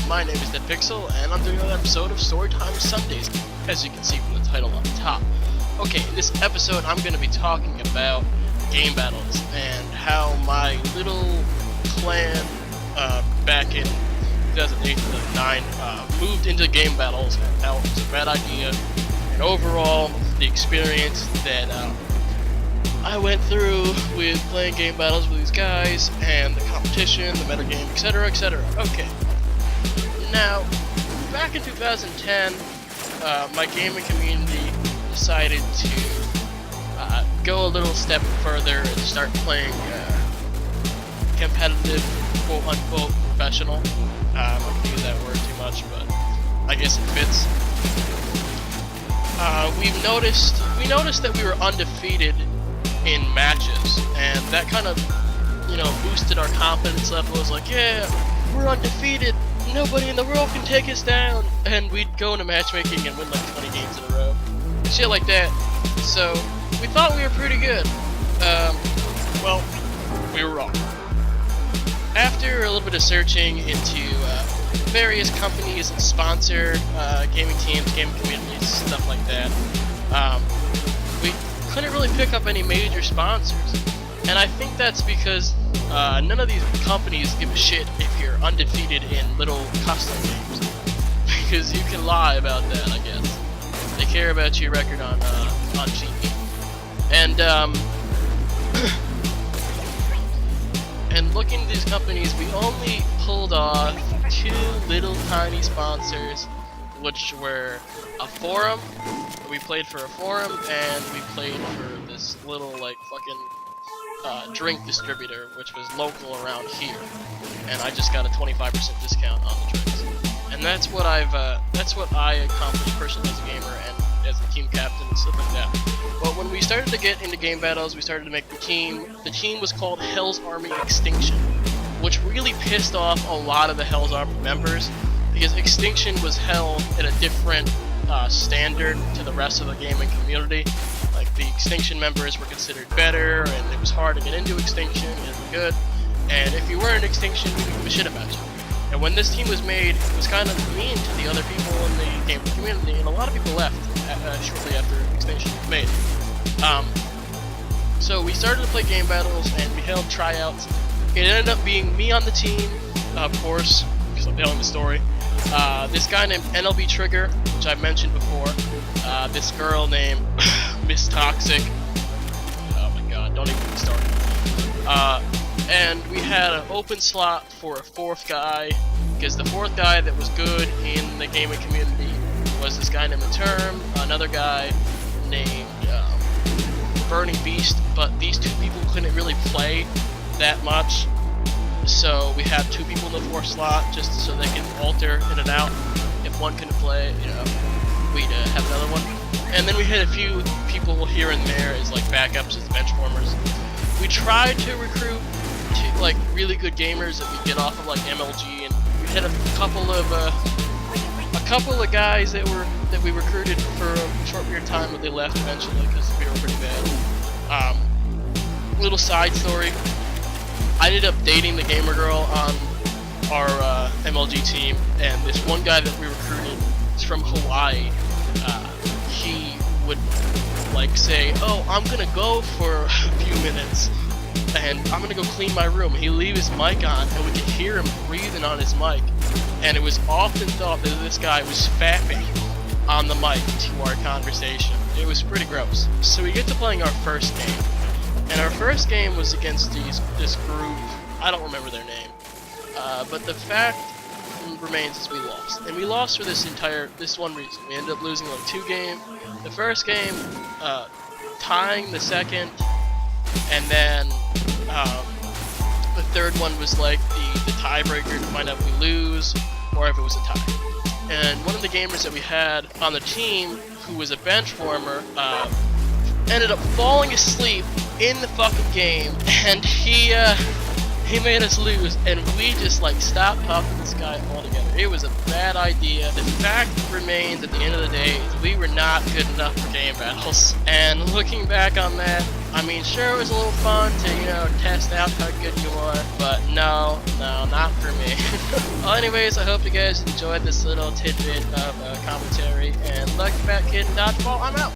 my name is Pixel, and I'm doing another episode of Storytime Sundays, as you can see from the title on the top. Okay, in this episode I'm going to be talking about game battles, and how my little clan back in 2008-2009 moved into game battles, and how it was a bad idea, and overall the experience that I went through with playing game battles with these guys, and the competition, the metagame, etc., etc. Okay. Now, back in 2010, my gaming community decided to go a little step further and start playing competitive, quote-unquote, professional. I don't use that word too much, but I guess it fits. We noticed that we were undefeated in matches, and that kind of, boosted our confidence level. It was like, yeah, we're undefeated, nobody in the world can take us down, and we'd go into matchmaking and win like 20 games in a row, shit like that. So we thought we were pretty good. Well, we were wrong. After a little bit of searching into various companies that sponsor gaming teams, gaming communities, stuff like that, we couldn't really pick up any major sponsors, and I think that's because none of these companies give a shit if you're undefeated in little custom games, because you can lie about that, I guess. They care about your record on GP. And and looking at these companies, we only pulled off 2 little tiny sponsors, which were a forum. We played for a forum, and we played for this little fucking drink distributor, which was local around here, and I just got a 25% discount on the drinks. And that's what I accomplished personally as a gamer and as a team captain and stuff like that. But when we started to get into game battles, we started to make the team. The team was called Hell's Army Extinction, which really pissed off a lot of the Hell's Army members, because Extinction was held at a different standard to the rest of the gaming community. Like, the Extinction members were considered better, and it was hard to get into Extinction, it was good, and if you weren't Extinction, we didn't give a shit about you. And when this team was made, it was kind of mean to the other people in the gaming community, and a lot of people left shortly after Extinction was made. So we started to play game battles, and we held tryouts. It ended up being me on the team, of course, because I'm telling the story. This guy named NLB Trigger, which I mentioned before. This girl named Miss Toxic. Oh my god, don't even get me started. And we had an open slot for a 4th guy, because the 4th guy that was good in the gaming community was this guy named The Term, another guy named Burning Beast, but these 2 people couldn't really play that much, so we had 2 people in the 4th slot just so they could alter in and out. If one couldn't play, we'd have another one. And then we had a few people here and there as backups, as bench warmers. We tried to recruit really good gamers that we get off of MLG, and we had a couple of guys that we recruited for a short period of time, but they left eventually because we were pretty bad. Little side story. I ended up dating the gamer girl on our MLG team, and this one guy that we recruited is from Hawaii. He would say, "Oh, I'm gonna go for a few minutes, and I'm gonna go clean my room." He'd leave his mic on, and we could hear him breathing on his mic, and it was often thought that this guy was fapping on the mic to our conversation. It was pretty gross. So we get to playing our first game. And our first game was against this group. I don't remember their name, but the fact remains is we lost, and we lost for this one reason. We ended up losing 2 games. The first game, tying the second, and then the third one was the tiebreaker to find out if we lose or if it was a tie. And one of the gamers that we had on the team, who was a bench warmer, ended up falling asleep in the fucking game, and he made us lose, and we just stopped talking to this guy altogether. It was a bad idea. The fact remains at the end of the day is we were not good enough for game battles. And looking back on that, I mean, sure, it was a little fun to, you know, test out how good you were, but no, not for me. Well, anyways, I hope you guys enjoyed this little tidbit of commentary, and Lucky Fat Kid and Dodgeball, I'm out!